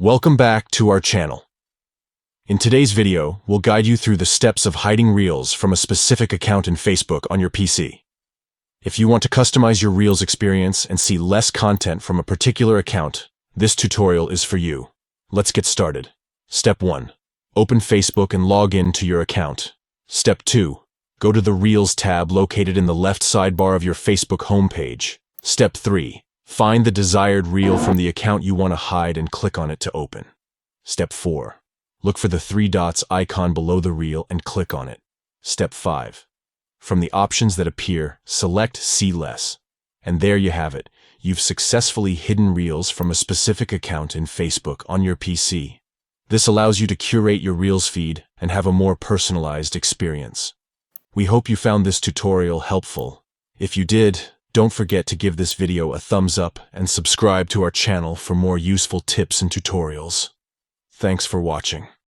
Welcome back to our channel. In today's video, we'll guide you through the steps of hiding Reels from a specific account in Facebook on your PC. If you want to customize your Reels experience and see less content from a particular account, this tutorial is for you. Let's get started. Step 1. Open Facebook and log in to your account. Step 2. Go to the Reels tab located in the left sidebar of your Facebook homepage. Step 3. Find the desired reel from the account you want to hide and click on it to open. Step 4. Look for the 3 dots icon below the reel and click on it. Step 5. From the options that appear, select See Less. And there you have it. You've successfully hidden Reels from a specific account in Facebook on your PC. This allows you to curate your Reels feed and have a more personalized experience. We hope you found this tutorial helpful. If you did, don't forget to give this video a thumbs up and subscribe to our channel for more useful tips and tutorials. Thanks for watching.